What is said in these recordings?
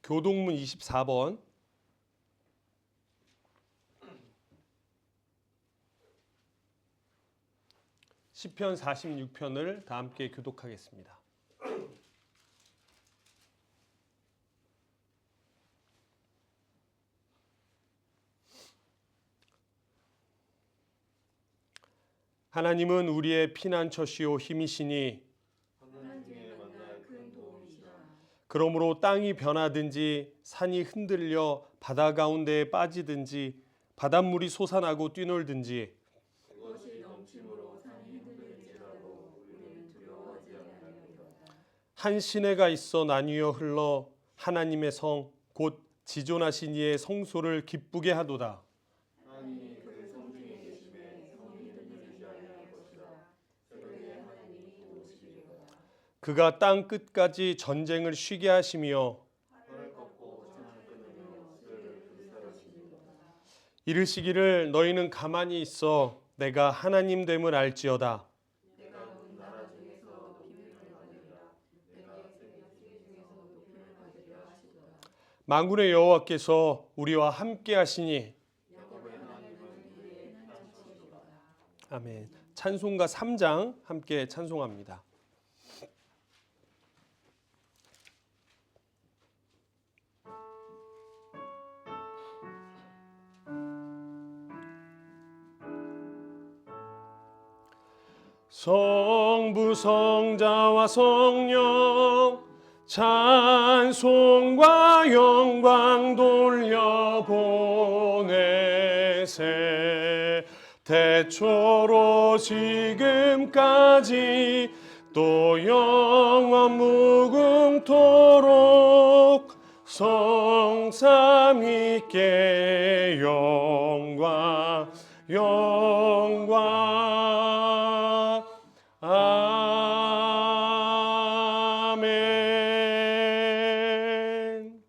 교동문 24번 시편 46편을 다 함께 교독하겠습니다. 하나님은 우리의 피난처시오 힘이시니 그러므로 땅이 변하든지 산이 흔들려 바다 가운데에 빠지든지 바닷물이 솟아나고 뛰놀든지 한 시내가 있어 나뉘어 흘러 하나님의 성 곧 지존하신 이의 성소를 기쁘게 하도다. 그가 땅 끝까지 전쟁을 쉬게 하시며 이르시기를 너희는 가만히 있어 내가 하나님 됨을 알지어다. 만군의 여호와께서 우리와 함께 하시니 아멘. 찬송가 3장 함께 찬송합니다. 성부 성자와 성령 찬송과 영광 돌려보내세 태초로 지금까지 또 영원 무궁토록 성삼위께 영광 아멘.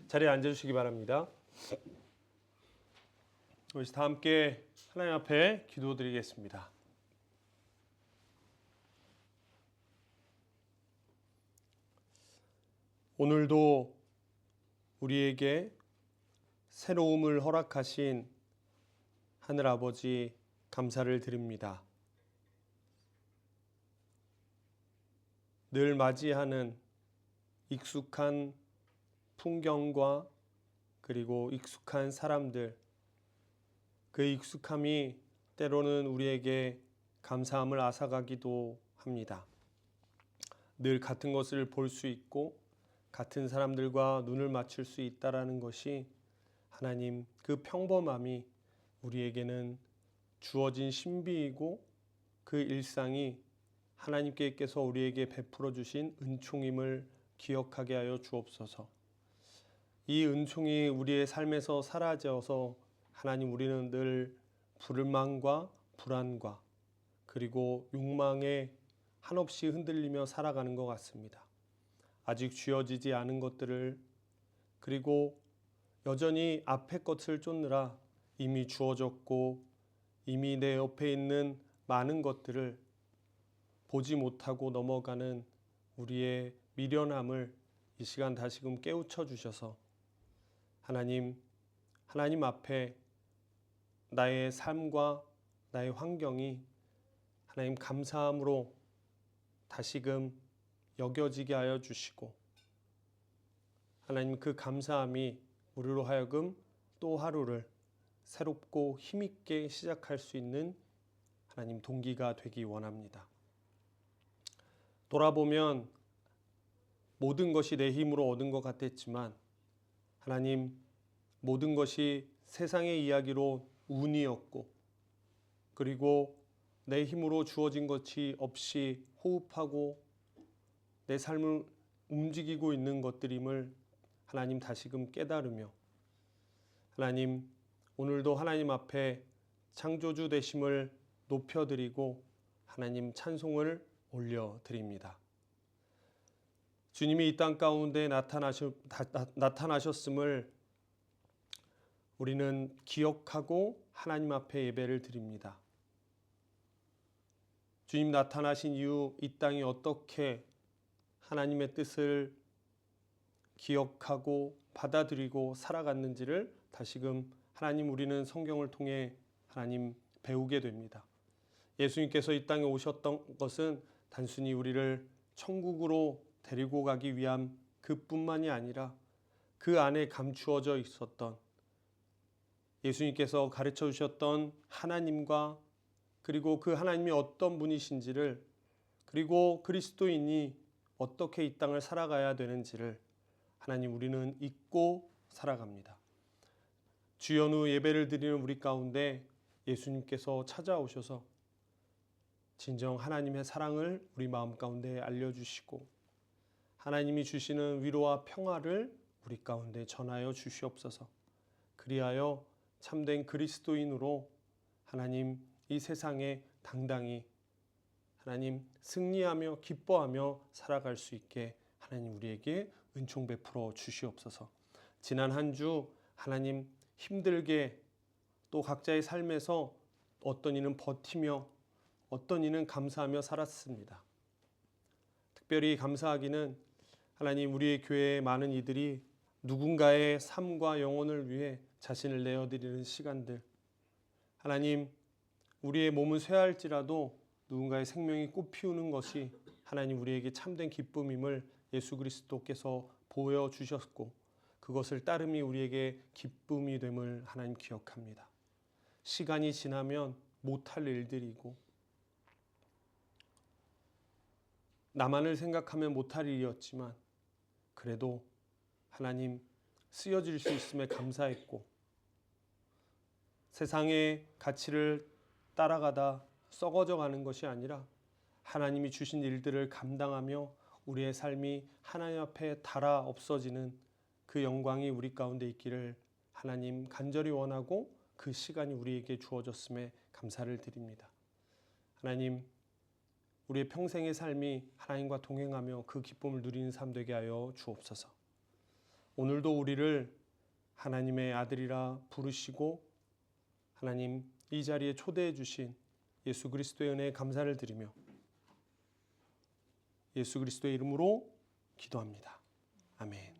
자리에 앉아주시기 바랍니다. 우리 다 함께 하나님 앞에 기도드리겠습니다. 오늘도 우리에게 새로움을 허락하신 하늘 아버지 감사를 드립니다. 늘 맞이하는 익숙한 풍경과 그리고 익숙한 사람들, 그 익숙함이 때로는 우리에게 감사함을 앗아가기도 합니다. 늘 같은 것을 볼 수 있고 같은 사람들과 눈을 맞출 수 있다라는 것이 하나님 그 평범함이 우리에게는 주어진 신비이고 그 일상이 하나님께서 우리에게 베풀어 주신 은총임을 기억하게 하여 주옵소서. 이 은총이 우리의 삶에서 사라져서 하나님 우리는 늘 불만과 불안과 그리고 욕망에 한없이 흔들리며 살아가는 것 같습니다. 아직 쥐어지지 않은 것들을 그리고 여전히 앞의 것을 쫓느라 이미 주어졌고 이미 내 옆에 있는 많은 것들을 보지 못하고 넘어가는 우리의 미련함을 이 시간 다시금 깨우쳐 주셔서 하나님 앞에 나의 삶과 나의 환경이 하나님 감사함으로 다시금 여겨지게 하여 주시고 하나님 그 감사함이 우리로 하여금 또 하루를 새롭고 힘있게 시작할 수 있는 하나님 동기가 되기 원합니다. 돌아보면 모든 것이 내 힘으로 얻은 것 같았지만 하나님 모든 것이 세상의 이야기로 운이었고 그리고 내 힘으로 주어진 것이 없이 호흡하고 내 삶을 움직이고 있는 것들임을 하나님 다시금 깨달으며 하나님 오늘도 하나님 앞에 창조주 되심을 높여드리고 하나님 찬송을 올려드립니다. 주님이 이 땅 가운데 나타나셨음을 우리는 기억하고 하나님 앞에 예배를 드립니다. 주님 나타나신 이후 이 땅이 어떻게 하나님의 뜻을 기억하고 받아들이고 살아갔는지를 다시금 하나님 우리는 성경을 통해 하나님 배우게 됩니다. 예수님께서 이 땅에 오셨던 것은 단순히 우리를 천국으로 데리고 가기 위한 그뿐만이 아니라 그 안에 감추어져 있었던 예수님께서 가르쳐 주셨던 하나님과 그리고 그 하나님이 어떤 분이신지를 그리고 그리스도인이 어떻게 이 땅을 살아가야 되는지를 하나님 우리는 잊고 살아갑니다. 주연후 예배를 드리는 우리 가운데 예수님께서 찾아오셔서 진정 하나님의 사랑을 우리 마음 가운데 알려주시고 하나님이 주시는 위로와 평화를 우리 가운데 전하여 주시옵소서. 그리하여 참된 그리스도인으로 하나님 이 세상에 당당히 하나님 승리하며 기뻐하며 살아갈 수 있게 하나님 우리에게 은총 베풀어 주시옵소서. 지난 한 주 하나님 힘들게 또 각자의 삶에서 어떤 이는 버티며 어떤 이는 감사하며 살았습니다. 특별히 감사하기는 하나님 우리의 교회의 많은 이들이 누군가의 삶과 영혼을 위해 자신을 내어드리는 시간들, 하나님 우리의 몸은 쇠할지라도 누군가의 생명이 꽃피우는 것이 하나님 우리에게 참된 기쁨임을 예수 그리스도께서 보여주셨고 그것을 따름이 우리에게 기쁨이 됨을 하나님 기억합니다. 시간이 지나면 못할 일들이고 나만을 생각하면 못할 일이었지만 그래도 하나님 쓰여질 수 있음에 감사했고 세상의 가치를 따라가다 썩어져 가는 것이 아니라 하나님이 주신 일들을 감당하며 우리의 삶이 하나님 앞에 닳아 없어지는 그 영광이 우리 가운데 있기를 하나님 간절히 원하고 그 시간이 우리에게 주어졌음에 감사를 드립니다. 하나님 우리의 평생의 삶이 하나님과 동행하며 그 기쁨을 누리는 삶 되게 하여 주옵소서. 오늘도 우리를 하나님의 아들이라 부르시고 하나님 이 자리에 초대해 주신 예수 그리스도의 은혜에 감사를 드리며 예수 그리스도의 이름으로 기도합니다. 아멘.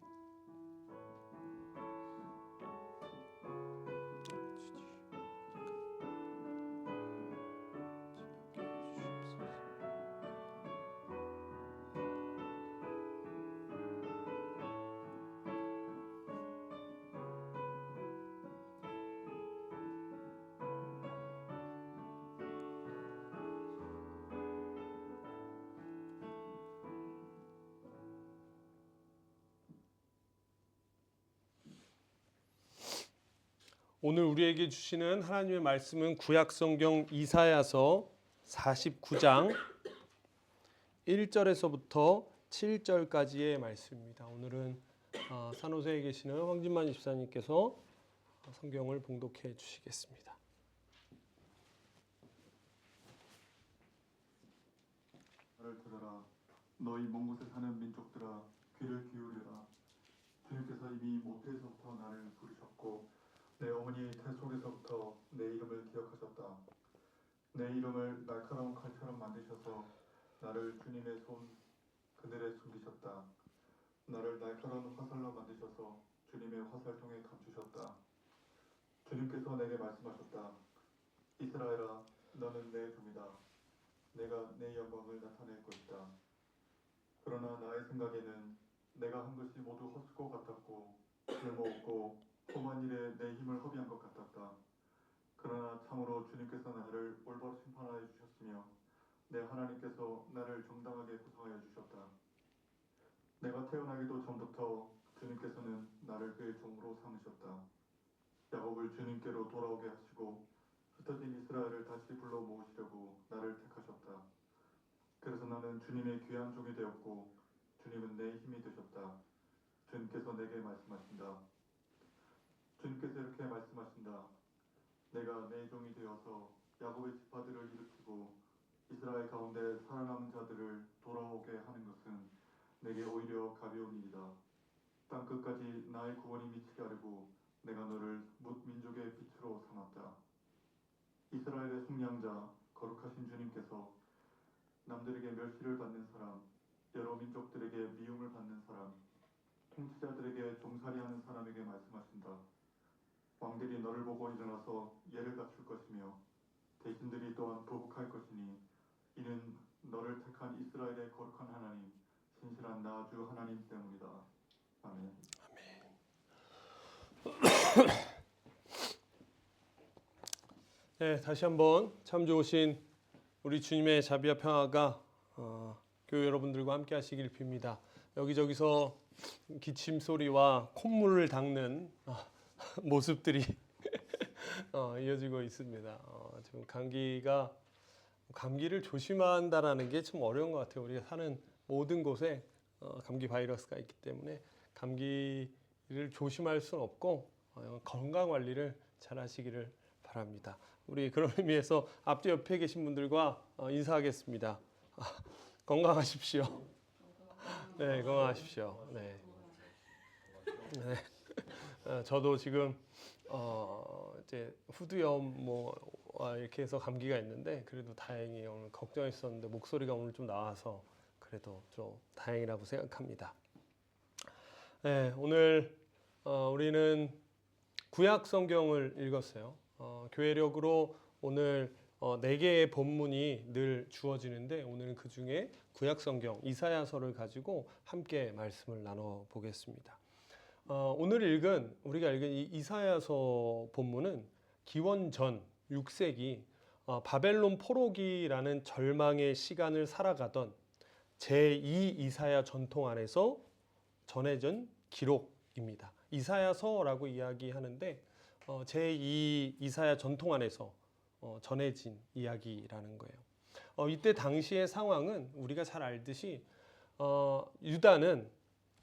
오늘 우리에게 주시는 하나님의 말씀은 구약성경 이사야서 49장 1절에서부터 7절까지의 말씀입니다. 오늘은 산호세에 계시는 황진만 집사님께서 성경을 봉독해 주시겠습니다. 나를 들어라. 너희 먼 곳에 사는 민족들아 귀를 기울여라. 주님께서 이미 모태에서부터 나를 부르셨고 내 어머니의 태 속에서부터 내 이름을 기억하셨다. 내 이름을 날카로운 칼처럼 만드셔서 나를 주님의 손 그늘에 숨기셨다. 나를 날카로운 화살로 만드셔서 주님의 화살통에 감추셨다. 주님께서 내게 말씀하셨다. 이스라엘아, 너는 내 종이다. 내가 내 영광을 나타낼 것이다. 그러나 나의 생각에는 내가 한 것이 모두 헛을 것 같았고 쓸모없고 험한 일에 내 힘을 허비한 것 같았다. 그러나 참으로 주님께서 나를 올바로 심판하여 주셨으며 내 하나님께서 나를 정당하게 구성하여 주셨다. 내가 태어나기도 전부터 주님께서는 나를 그의 종으로 삼으셨다. 야곱을 주님께로 돌아오게 하시고 흩어진 이스라엘을 다시 불러 모으시려고 나를 택하셨다. 그래서 나는 주님의 귀한 종이 되었고 주님은 내 힘이 되셨다. 주님께서 내게 말씀하신다. 주님께서 이렇게 말씀하신다. 내가 내 종이 되어서 야곱의 지파들을 일으키고 이스라엘 가운데 살아남은 자들을 돌아오게 하는 것은 내게 오히려 가벼운 일이다. 땅 끝까지 나의 구원이 미치게 하려고 내가 너를 뭇 민족의 빛으로 삼았다. 이스라엘의 속량자 거룩하신 주님께서 남들에게 멸시를 받는 사람, 여러 민족들에게 미움을 받는 사람, 통치자들에게 종살이하는 사람에게 말씀하신다. 왕들이 너를 보고 일어나서 예를 갖출 것이며 대신들이 또한 보복할 것이니 이는 너를 택한 이스라엘의 거룩한 하나님 신실한 나 주 하나님 때문이다. 아멘. 네, 다시 한번 참 좋으신 우리 주님의 자비와 평화가 교회 여러분들과 함께 하시길 빕니다. 여기저기서 기침 소리와 콧물을 닦는 모습들이 이어지고 있습니다. 지금 감기를 조심한다라는 게 참 어려운 것 같아요. 우리가 사는 모든 곳에 감기 바이러스가 있기 때문에 감기를 조심할 수는 없고 건강 관리를 잘 하시기를 바랍니다. 우리 그런 의미에서 앞뒤 옆에 계신 분들과 인사하겠습니다. 건강하십시오. 네, 건강하십시오. 네. 네. 저도 지금 이제 후두염 이렇게 해서 감기가 있는데 그래도 다행히 오늘 걱정했었는데 목소리가 오늘 좀 나와서 그래도 좀 다행이라고 생각합니다. 네, 오늘 우리는 구약 성경을 읽었어요. 교회력으로 오늘 4개의 본문이 늘 주어지는데 오늘은 그 중에 구약 성경 이사야서를 가지고 함께 말씀을 나눠 보겠습니다. 오늘 우리가 읽은 이 이사야서 본문은 기원전 6세기 바벨론 포로기라는 절망의 시간을 살아가던 제2 이사야 전통 안에서 전해진 기록입니다. 이사야서라고 이야기하는데 제2 이사야 전통 안에서 전해진 이야기라는 거예요. 이때 당시의 상황은 우리가 잘 알듯이 유다는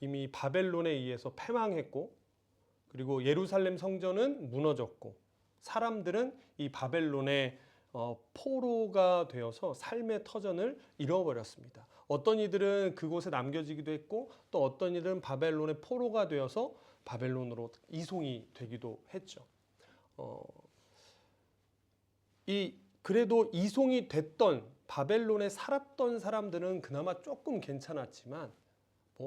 이미 바벨론에 의해서 패망했고 그리고 예루살렘 성전은 무너졌고 사람들은 이 바벨론의 포로가 되어서 삶의 터전을 잃어버렸습니다. 어떤 이들은 그곳에 남겨지기도 했고 또 어떤 이들은 바벨론의 포로가 되어서 바벨론으로 이송이 되기도 했죠. 그래도 이송이 됐던 바벨론에 살았던 사람들은 그나마 조금 괜찮았지만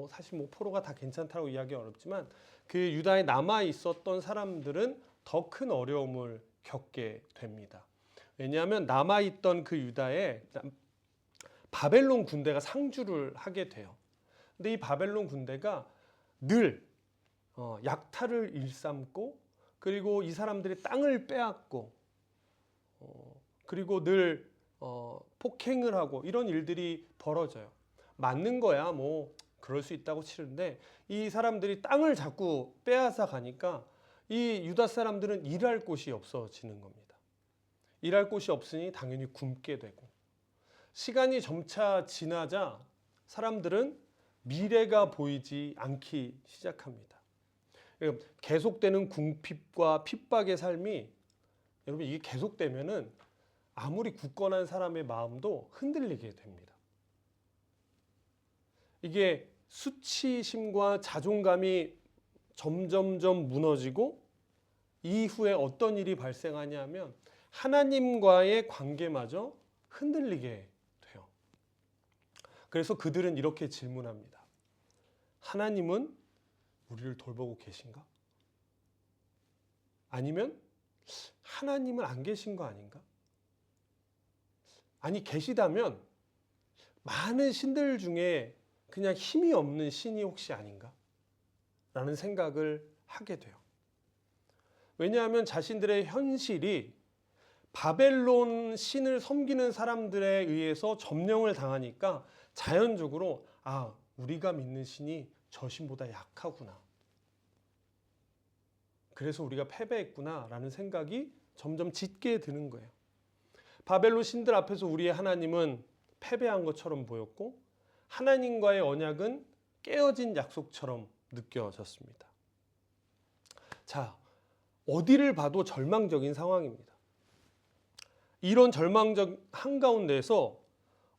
사실 포로가 다 괜찮다고 이야기 어렵지만 그 유다에 남아 있었던 사람들은 더 큰 어려움을 겪게 됩니다. 왜냐하면 남아 있던 그 유다에 바벨론 군대가 상주를 하게 돼요. 근데 이 바벨론 군대가 늘 약탈을 일삼고 그리고 이 사람들의 땅을 빼앗고 그리고 늘 폭행을 하고 이런 일들이 벌어져요. 맞는 거야 그럴 수 있다고 치는데 이 사람들이 땅을 자꾸 빼앗아 가니까 이 유다 사람들은 일할 곳이 없어지는 겁니다. 일할 곳이 없으니 당연히 굶게 되고 시간이 점차 지나자 사람들은 미래가 보이지 않기 시작합니다. 계속되는 궁핍과 핍박의 삶이 여러분 이게 계속되면은 아무리 굳건한 사람의 마음도 흔들리게 됩니다. 이게 수치심과 자존감이 점점점 무너지고 이후에 어떤 일이 발생하냐면 하나님과의 관계마저 흔들리게 돼요. 그래서 그들은 이렇게 질문합니다. 하나님은 우리를 돌보고 계신가? 아니면 하나님은 안 계신 거 아닌가? 아니 계시다면 많은 신들 중에 그냥 힘이 없는 신이 혹시 아닌가? 라는 생각을 하게 돼요. 왜냐하면 자신들의 현실이 바벨론 신을 섬기는 사람들에 의해서 점령을 당하니까 자연적으로 우리가 믿는 신이 저 신보다 약하구나. 그래서 우리가 패배했구나 라는 생각이 점점 짙게 드는 거예요. 바벨론 신들 앞에서 우리의 하나님은 패배한 것처럼 보였고 하나님과의 언약은 깨어진 약속처럼 느껴졌습니다. 자, 어디를 봐도 절망적인 상황입니다. 이런 절망적 한가운데서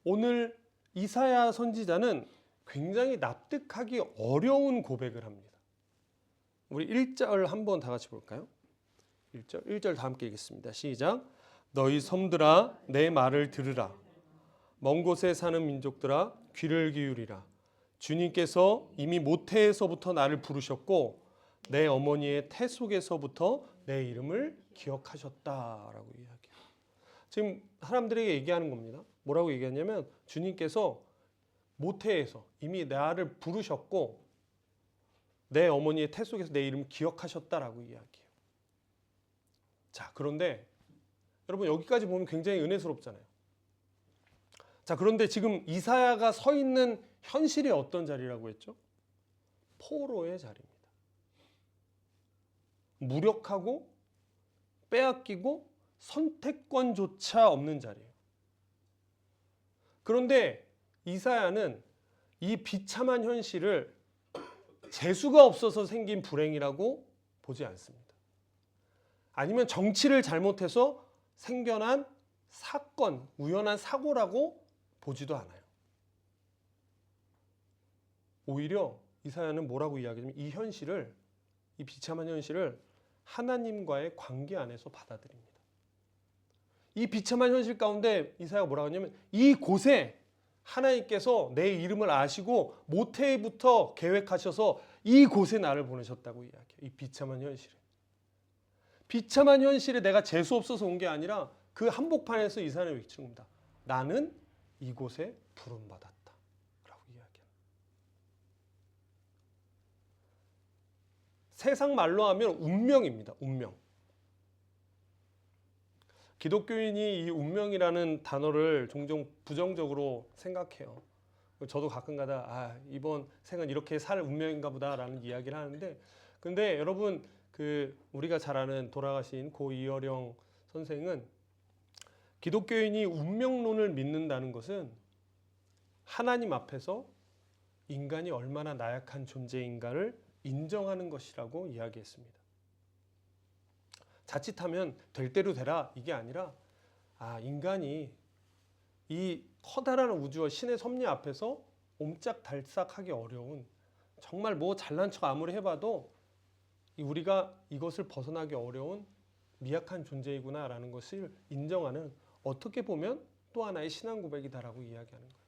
오늘 이사야 선지자는 굉장히 납득하기 어려운 고백을 합니다. 우리 1절 한번 다 같이 볼까요? 1절 다 함께 읽겠습니다. 시작. 너희 섬들아 내 말을 들으라. 먼 곳에 사는 민족들아 귀를 기울이라. 주님께서 이미 모태에서부터 나를 부르셨고 내 어머니의 태 속에서부터 내 이름을 기억하셨다라고 이야기해요. 지금 사람들에게 얘기하는 겁니다. 뭐라고 얘기하냐면 주님께서 모태에서 이미 나를 부르셨고 내 어머니의 태 속에서 내 이름을 기억하셨다라고 이야기해요. 자, 그런데 여러분 여기까지 보면 굉장히 은혜스럽잖아요. 자, 그런데 지금 이사야가 서 있는 현실이 어떤 자리라고 했죠? 포로의 자리입니다. 무력하고 빼앗기고 선택권조차 없는 자리예요. 그런데 이사야는 이 비참한 현실을 재수가 없어서 생긴 불행이라고 보지 않습니다. 아니면 정치를 잘못해서 생겨난 사건, 우연한 사고라고 보지도 않아요. 오히려 이사야는 뭐라고 이야기하냐면 이 현실을, 이 비참한 현실을 하나님과의 관계 안에서 받아들입니다. 이 비참한 현실 가운데 이사야가 뭐라고 하냐면 이곳에 하나님께서 내 이름을 아시고 모태부터 계획하셔서 이곳에 나를 보내셨다고 이야기해요. 이 비참한 현실에. 비참한 현실에 내가 재수 없어서 온 게 아니라 그 한복판에서 이사야는 외칩니다. 나는 이곳에 부름받았다 라고 이야기합니다. 세상 말로 하면 운명입니다. 운명. 기독교인이 이 운명이라는 단어를 종종 부정적으로 생각해요. 저도 가끔가다 이번 생은 이렇게 살 운명인가 보다라는 이야기를 하는데, 근데 여러분 우리가 잘 아는 돌아가신 고 이어령 선생은 기독교인이 운명론을 믿는다는 것은 하나님 앞에서 인간이 얼마나 나약한 존재인가를 인정하는 것이라고 이야기했습니다. 자칫하면 될 대로 되라 이게 아니라 인간이 이 커다란 우주와 신의 섭리 앞에서 옴짝달싹하기 어려운, 정말 뭐 잘난 척 아무리 해봐도 우리가 이것을 벗어나기 어려운 미약한 존재이구나라는 것을 인정하는, 어떻게 보면 또 하나의 신앙 고백이다라고 이야기하는 거예요.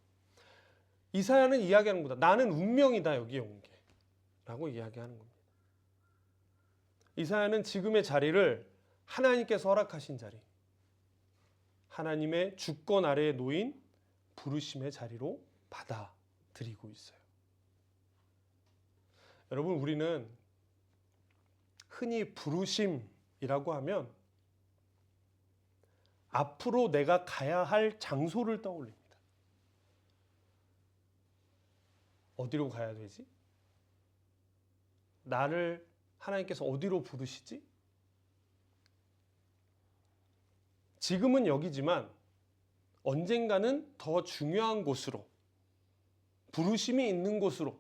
이사야는 이야기하는 거다. 나는 운명이다 여기에 온 게 라고 이야기하는 겁니다. 이사야는 지금의 자리를 하나님께서 허락하신 자리, 하나님의 주권 아래에 놓인 부르심의 자리로 받아들이고 있어요. 여러분, 우리는 흔히 부르심이라고 하면 앞으로 내가 가야 할 장소를 떠올립니다. 어디로 가야 되지? 나를 하나님께서 어디로 부르시지? 지금은 여기지만 언젠가는 더 중요한 곳으로, 부르심이 있는 곳으로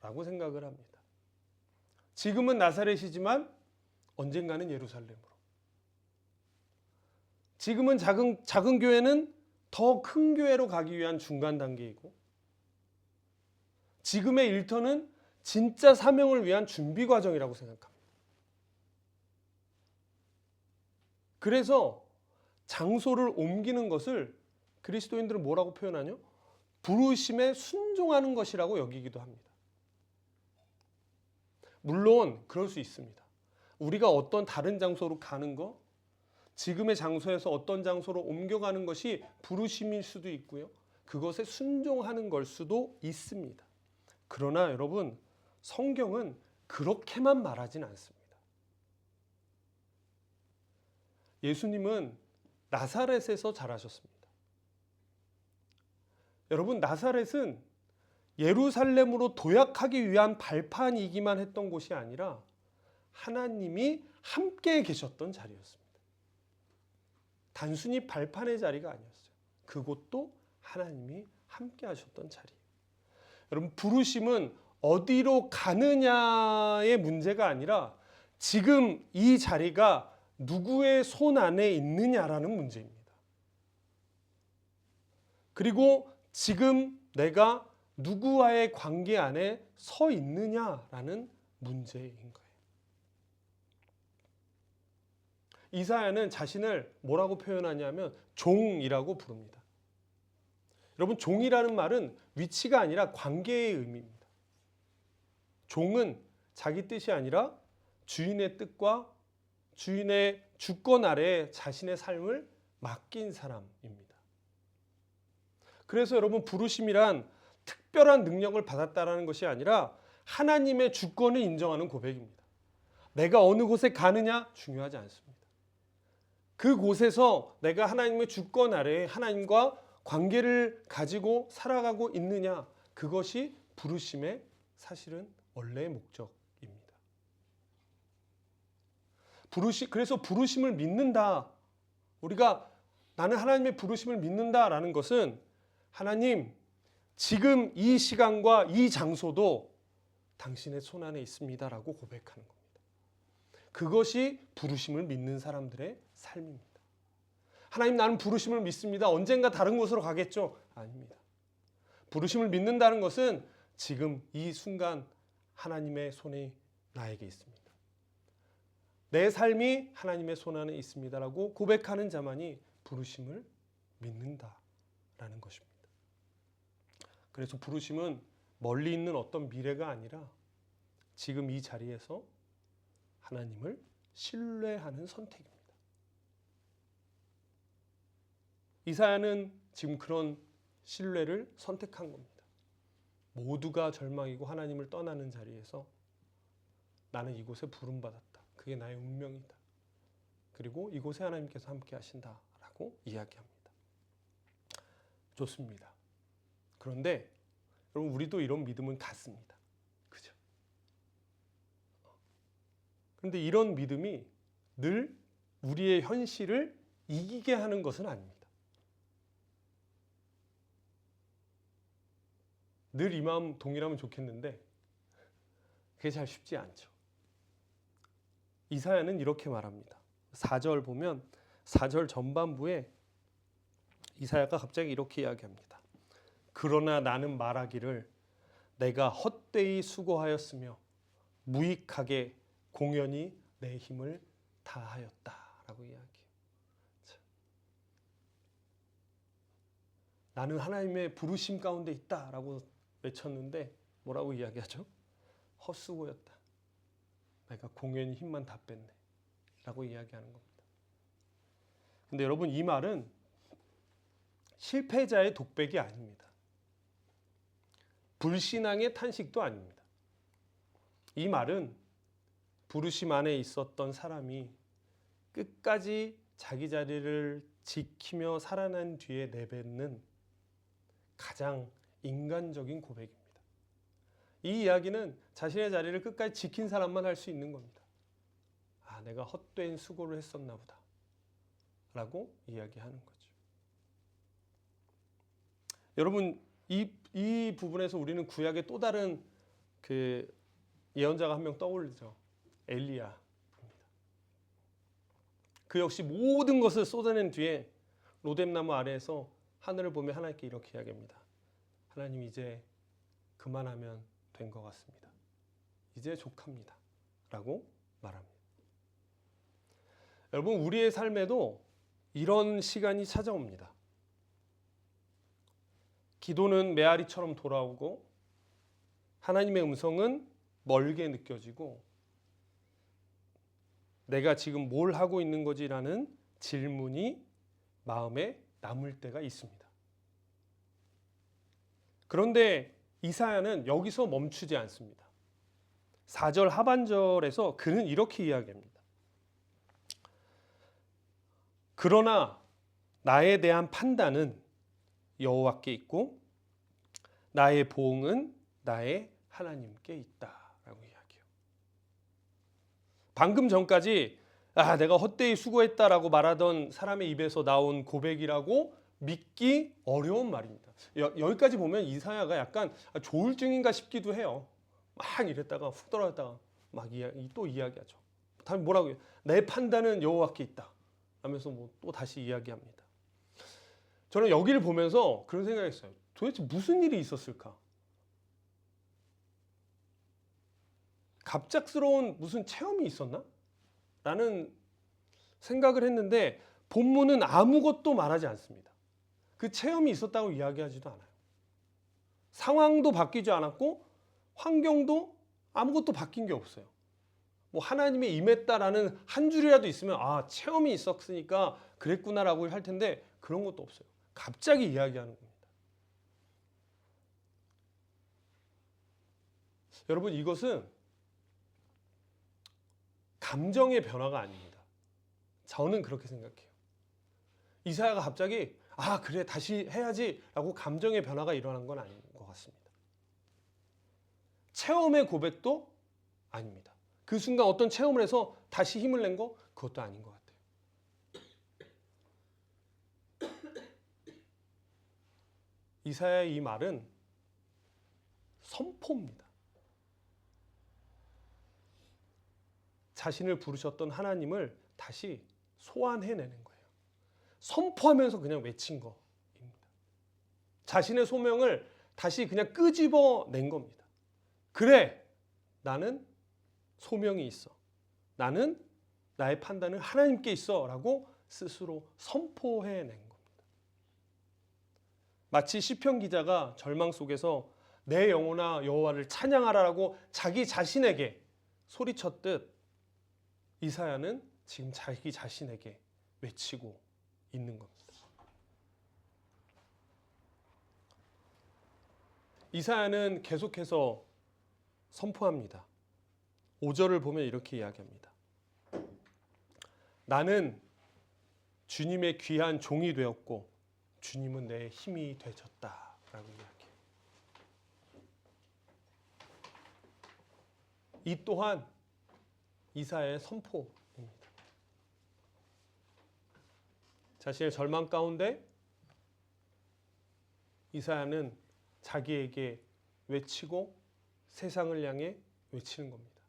라고 생각을 합니다. 지금은 나사렛이지만 언젠가는 예루살렘으로. 지금은 작은 교회는 더 큰 교회로 가기 위한 중간 단계이고, 지금의 일터는 진짜 사명을 위한 준비 과정이라고 생각합니다. 그래서 장소를 옮기는 것을 그리스도인들은 뭐라고 표현하냐? 부르심에 순종하는 것이라고 여기기도 합니다. 물론 그럴 수 있습니다. 우리가 어떤 다른 장소로 가는 거, 지금의 장소에서 어떤 장소로 옮겨가는 것이 부르심일 수도 있고요. 그것에 순종하는 걸 수도 있습니다. 그러나 여러분, 성경은 그렇게만 말하진 않습니다. 예수님은 나사렛에서 자라셨습니다. 여러분, 나사렛은 예루살렘으로 도약하기 위한 발판이기만 했던 곳이 아니라 하나님이 함께 계셨던 자리였습니다. 단순히 발판의 자리가 아니었어요. 그곳도 하나님이 함께 하셨던 자리예요. 여러분, 부르심은 어디로 가느냐의 문제가 아니라 지금 이 자리가 누구의 손 안에 있느냐라는 문제입니다. 그리고 지금 내가 누구와의 관계 안에 서 있느냐라는 문제인 거예요. 이사야는 자신을 뭐라고 표현하냐면 종이라고 부릅니다. 여러분, 종이라는 말은 위치가 아니라 관계의 의미입니다. 종은 자기 뜻이 아니라 주인의 뜻과 주인의 주권 아래 자신의 삶을 맡긴 사람입니다. 그래서 여러분, 부르심이란 특별한 능력을 받았다라는 것이 아니라 하나님의 주권을 인정하는 고백입니다. 내가 어느 곳에 가느냐 중요하지 않습니다. 그 곳에서 내가 하나님의 주권 아래에 하나님과 관계를 가지고 살아가고 있느냐, 그것이 부르심의 사실은 원래의 목적입니다. 그래서 부르심을 믿는다, 우리가 나는 하나님의 부르심을 믿는다라는 것은 하나님, 지금 이 시간과 이 장소도 당신의 손 안에 있습니다라고 고백하는 겁니다. 그것이 부르심을 믿는 사람들의 삶입니다. 하나님, 나는 부르심을 믿습니다. 언젠가 다른 곳으로 가겠죠? 아닙니다. 부르심을 믿는다는 것은 지금 이 순간 하나님의 손이 나에게 있습니다. 내 삶이 하나님의 손 안에 있습니다라고 고백하는 자만이 부르심을 믿는다라는 것입니다. 그래서 부르심은 멀리 있는 어떤 미래가 아니라 지금 이 자리에서 하나님을 신뢰하는 선택입니다. 이사야는 지금 그런 신뢰를 선택한 겁니다. 모두가 절망이고 하나님을 떠나는 자리에서 나는 이곳에 부름받았다. 그게 나의 운명이다. 그리고 이곳에 하나님께서 함께 하신다라고 이야기합니다. 좋습니다. 그런데 여러분, 우리도 이런 믿음은 갖습니다. 그죠? 그런데 이런 믿음이 늘 우리의 현실을 이기게 하는 것은 아닙니다. 늘 이 마음 동일하면 좋겠는데 그게 잘 쉽지 않죠. 이사야는 이렇게 말합니다. 4절 보면 4절 전반부에 이사야가 갑자기 이렇게 이야기합니다. 그러나 나는 말하기를 내가 헛되이 수고하였으며 무익하게 공연히 내 힘을 다하였다라고 이야기해요. 나는 하나님의 부르심 가운데 있다라고 외쳤는데 뭐라고 이야기하죠? 헛수고였다. 내가 공연히 힘만 다 뺐네 라고 이야기하는 겁니다. 근데 여러분, 이 말은 실패자의 독백이 아닙니다. 불신앙의 탄식도 아닙니다. 이 말은 부르심 안에 있었던 사람이 끝까지 자기 자리를 지키며 살아난 뒤에 내뱉는 가장 인간적인 고백입니다. 이 이야기는 자신의 자리를 끝까지 지킨 사람만 할 수 있는 겁니다. 아, 내가 헛된 수고를 했었나 보다 라고 이야기하는 거죠. 여러분, 이 부분에서 우리는 구약의 또 다른 그 예언자가 한 명 떠올리죠. 엘리야입니다. 그 역시 모든 것을 쏟아낸 뒤에 로뎀나무 아래에서 하늘을 보며 하나님께 이렇게 이야기합니다. 하나님, 이제 그만하면 된 것 같습니다. 이제 족합니다 라고 말합니다. 여러분, 우리의 삶에도 이런 시간이 찾아옵니다. 기도는 메아리처럼 돌아오고 하나님의 음성은 멀게 느껴지고 내가 지금 뭘 하고 있는 거지라는 질문이 마음에 남을 때가 있습니다. 그런데 이사야는 여기서 멈추지 않습니다. 4절 하반절에서 그는 이렇게 이야기합니다. 그러나 나에 대한 판단은 여호와께 있고 나의 보응은 나의 하나님께 있다라고 이야기해요. 방금 전까지 내가 헛되이 수고했다라고 말하던 사람의 입에서 나온 고백이라고 믿기 어려운 말입니다. 여기까지 보면 이사야가 약간 조울증인가 싶기도 해요. 막 이랬다가 훅 떨어졌다가 막 또 이야기하죠. 다음에 뭐라고 해요? 내 판단은 여호와께 있다 하면서 또 다시 이야기합니다. 저는 여기를 보면서 그런 생각했어요. 도대체 무슨 일이 있었을까? 갑작스러운 무슨 체험이 있었나? 라는 생각을 했는데 본문은 아무것도 말하지 않습니다. 그 체험이 있었다고 이야기하지도 않아요. 상황도 바뀌지 않았고 환경도 아무것도 바뀐 게 없어요. 뭐 하나님이 임했다라는 한 줄이라도 있으면 아, 체험이 있었으니까 그랬구나라고 할 텐데 그런 것도 없어요. 갑자기 이야기하는 겁니다. 여러분, 이것은 감정의 변화가 아닙니다. 저는 그렇게 생각해요. 이사야가 갑자기 아, 그래, 다시 해야지 라고 감정의 변화가 일어난 건 아닌 것 같습니다. 체험의 고백도 아닙니다. 그 순간 어떤 체험을 해서 다시 힘을 낸 거, 그것도 아닌 것 같아요. 이사야의 이 말은 선포입니다. 자신을 부르셨던 하나님을 다시 소환해내는 거예요. 선포하면서 그냥 외친 거입니다. 자신의 소명을 다시 그냥 끄집어낸 겁니다. 그래, 나는 소명이 있어. 나는 나의 판단은 하나님께 있어 라고 스스로 선포해낸 겁니다. 마치 시편 기자가 절망 속에서 내 영혼아 여호와를 찬양하라라고 자기 자신에게 소리쳤듯 이사야는 지금 자기 자신에게 외치고 있는 겁니다. 이사야는 계속해서 선포합니다. 5절을 보면 이렇게 이야기합니다. 나는 주님의 귀한 종이 되었고 주님은 내 힘이 되셨다라고 이야기해요. 이 또한 이사야의 선포입니다. 자신의 절망 가운데 이사야는 자기에게 외치고 세상을 향해 외치는 겁니다.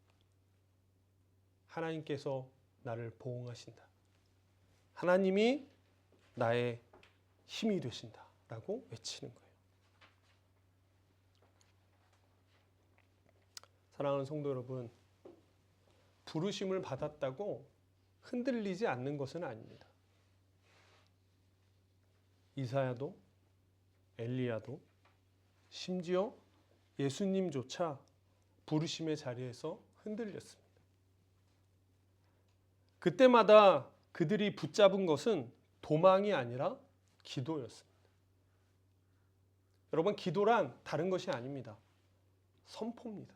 하나님께서 나를 보응하신다. 하나님이 나의 힘이 되신다 라고 외치는 거예요. 사랑하는 성도 여러분, 부르심을 받았다고 흔들리지 않는 것은 아닙니다. 이사야도 엘리야도 심지어 예수님조차 부르심의 자리에서 흔들렸습니다. 그때마다 그들이 붙잡은 것은 도망이 아니라 기도였습니다. 여러분, 기도란 다른 것이 아닙니다. 선포입니다.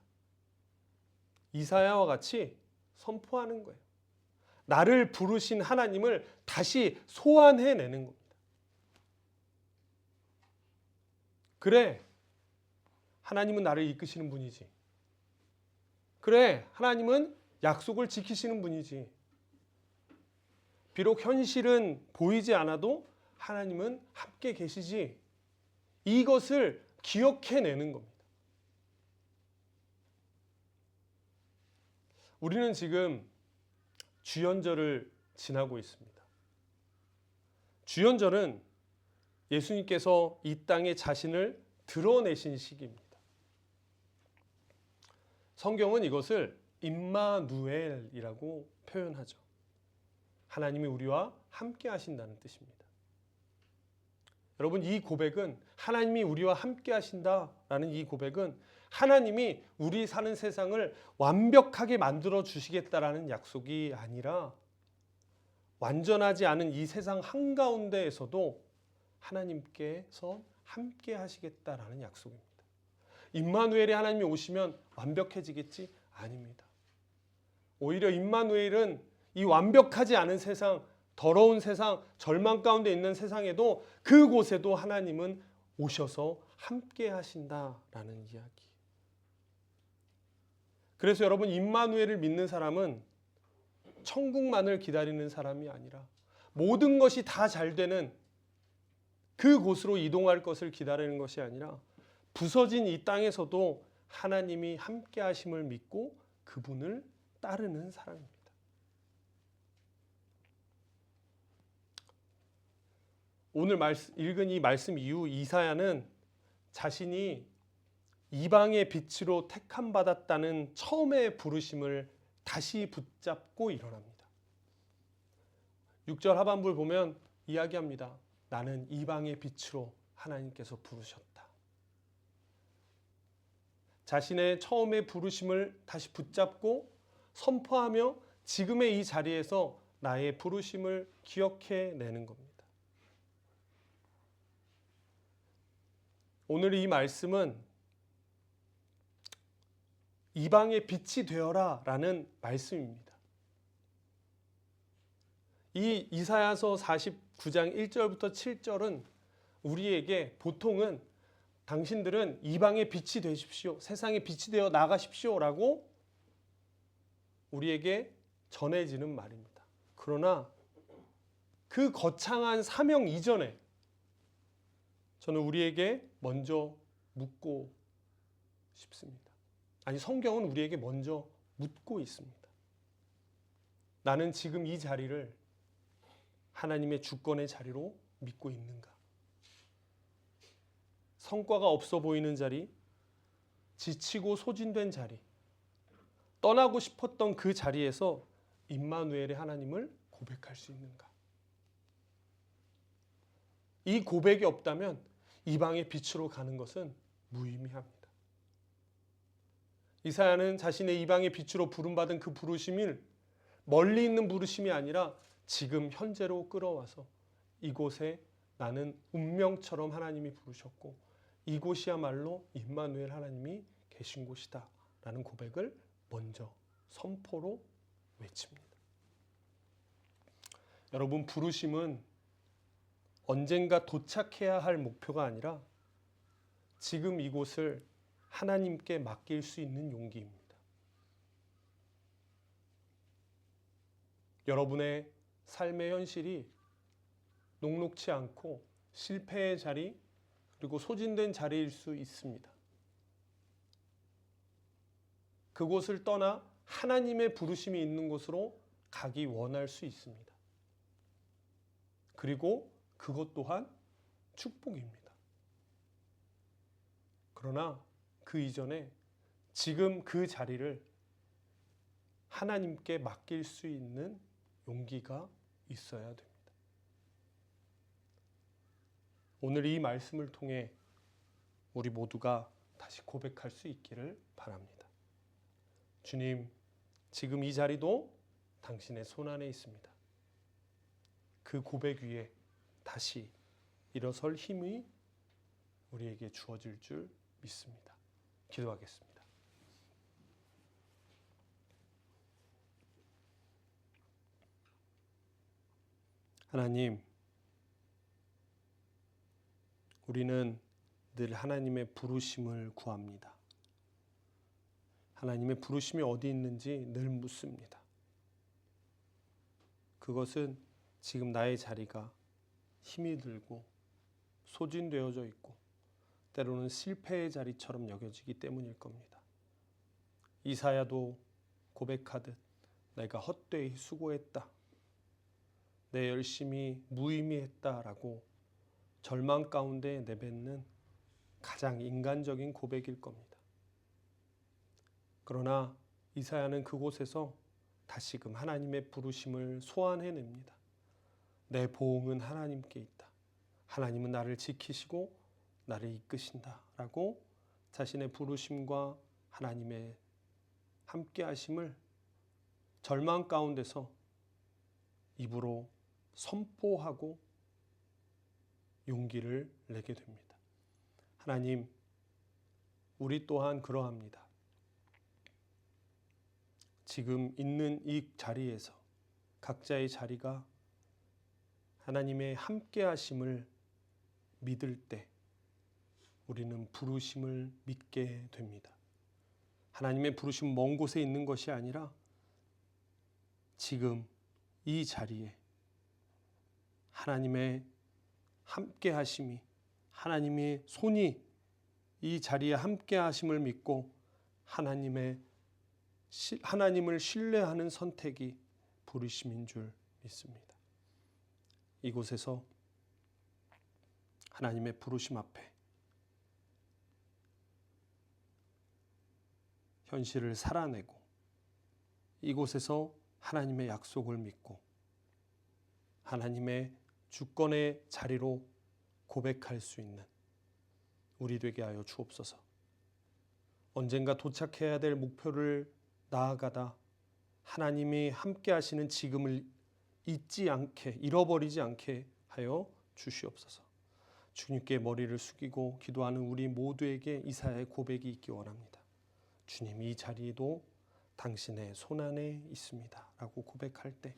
이사야와 같이 선포하는 거예요. 나를 부르신 하나님을 다시 소환해내는 겁니다. 그래, 하나님은 나를 이끄시는 분이지. 그래, 하나님은 약속을 지키시는 분이지. 비록 현실은 보이지 않아도 하나님은 함께 계시지. 이것을 기억해내는 겁니다. 우리는 지금 주연절을 지나고 있습니다. 주연절은 예수님께서 이 땅에 자신을 드러내신 시기입니다. 성경은 이것을 임마누엘이라고 표현하죠. 하나님이 우리와 함께 하신다는 뜻입니다. 여러분, 이 고백은 하나님이 우리와 함께 하신다라는 이 고백은 하나님이 우리 사는 세상을 완벽하게 만들어 주시겠다라는 약속이 아니라 완전하지 않은 이 세상 한가운데에서도 하나님께서 함께 하시겠다라는 약속입니다. 임마누엘이 하나님이 오시면 완벽해지겠지? 아닙니다. 오히려 임마누엘은 이 완벽하지 않은 세상, 더러운 세상, 절망 가운데 있는 세상에도 그곳에도 하나님은 오셔서 함께 하신다라는 이야기. 그래서 여러분, 임마누엘을 믿는 사람은 천국만을 기다리는 사람이 아니라 모든 것이 다 잘 되는 그곳으로 이동할 것을 기다리는 것이 아니라 부서진 이 땅에서도 하나님이 함께 하심을 믿고 그분을 따르는 사람입니다. 오늘 읽은 이 말씀 이후 이사야는 자신이 이방의 빛으로 택함 받았다는 처음의 부르심을 다시 붙잡고 일어납니다. 6절 하반부를 보면 이야기합니다. 나는 이방의 빛으로 하나님께서 부르셨다. 자신의 처음의 부르심을 다시 붙잡고 선포하며 지금의 이 자리에서 나의 부르심을 기억해내는 겁니다. 오늘 이 말씀은 이방의 빛이 되어라 라는 말씀입니다. 이 이사야서 49장 1절부터 7절은 우리에게 보통은 당신들은 이방의 빛이 되십시오. 세상의 빛이 되어 나가십시오. 라고 우리에게 전해지는 말입니다. 그러나 그 거창한 사명 이전에 저는 우리에게 먼저 묻고 싶습니다. 아니, 성경은 우리에게 먼저 묻고 있습니다. 나는 지금 이 자리를 하나님의 주권의 자리로 믿고 있는가? 성과가 없어 보이는 자리, 지치고 소진된 자리, 떠나고 싶었던 그 자리에서 임마누엘의 하나님을 고백할 수 있는가? 이 고백이 없다면 이방의 빛으로 가는 것은 무의미합니다. 이사야는 자신의 이방의 빛으로 부름받은 그 부르심을 멀리 있는 부르심이 아니라 지금 현재로 끌어와서 이곳에 나는 운명처럼 하나님이 부르셨고 이곳이야말로 임마누엘 하나님이 계신 곳이다 라는 고백을 먼저 선포로 외칩니다. 여러분, 부르심은 언젠가 도착해야 할 목표가 아니라 지금 이곳을 하나님께 맡길 수 있는 용기입니다. 여러분의 삶의 현실이 녹록치 않고 실패의 자리 그리고 소진된 자리일 수 있습니다. 그곳을 떠나 하나님의 부르심이 있는 곳으로 가기 원할 수 있습니다. 그리고 그것 또한 축복입니다. 그러나 그 이전에 지금 그 자리를 하나님께 맡길 수 있는 용기가 있어야 됩니다. 오늘 이 말씀을 통해 우리 모두가 다시 고백할 수 있기를 바랍니다. 주님, 지금 이 자리도 당신의 손안에 있습니다. 그 고백 위에 다시 일어설 힘이 우리에게 주어질 줄 믿습니다. 기도하겠습니다. 하나님, 우리는 늘 하나님의 부르심을 구합니다. 하나님의 부르심이 어디 있는지 늘 묻습니다. 그것은 지금 나의 자리가 힘이 들고 소진되어져 있고 때로는 실패의 자리처럼 여겨지기 때문일 겁니다. 이사야도 고백하듯 내가 헛되이 수고했다. 내 열심이 무의미했다라고 절망 가운데 내뱉는 가장 인간적인 고백일 겁니다. 그러나 이사야는 그곳에서 다시금 하나님의 부르심을 소환해냅니다. 내 보응은 하나님께 있다. 하나님은 나를 지키시고 나를 이끄신다 라고 자신의 부르심과 하나님의 함께하심을 절망 가운데서 입으로 선포하고 용기를 내게 됩니다. 하나님, 우리 또한 그러합니다. 지금 있는 이 자리에서 각자의 자리가 하나님의 함께하심을 믿을 때 우리는 부르심을 믿게 됩니다. 하나님의 부르심 먼 곳에 있는 것이 아니라 지금 이 자리에 하나님의 함께하심이, 하나님의 손이 이 자리에 함께하심을 믿고 하나님을 신뢰하는 선택이 부르심인 줄 믿습니다. 이곳에서 하나님의 부르심 앞에 현실을 살아내고 이곳에서 하나님의 약속을 믿고 하나님의 주권의 자리로 고백할 수 있는 우리 되게 하여 주옵소서. 언젠가 도착해야 될 목표를 나아가다 하나님이 함께 하시는 지금을 잊지 않게, 잃어버리지 않게 하여 주시옵소서. 주님께 머리를 숙이고 기도하는 우리 모두에게 이사야의 고백이 있기 원합니다. 주님, 이 자리도 당신의 손안에 있습니다 라고 고백할 때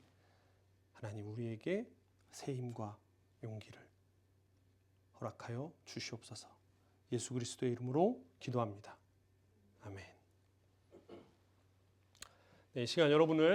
하나님 우리에게 새 힘과 용기를 허락하여 주시옵소서. 예수 그리스도의 이름으로 기도합니다. 아멘. 네, 이 시간 여러분을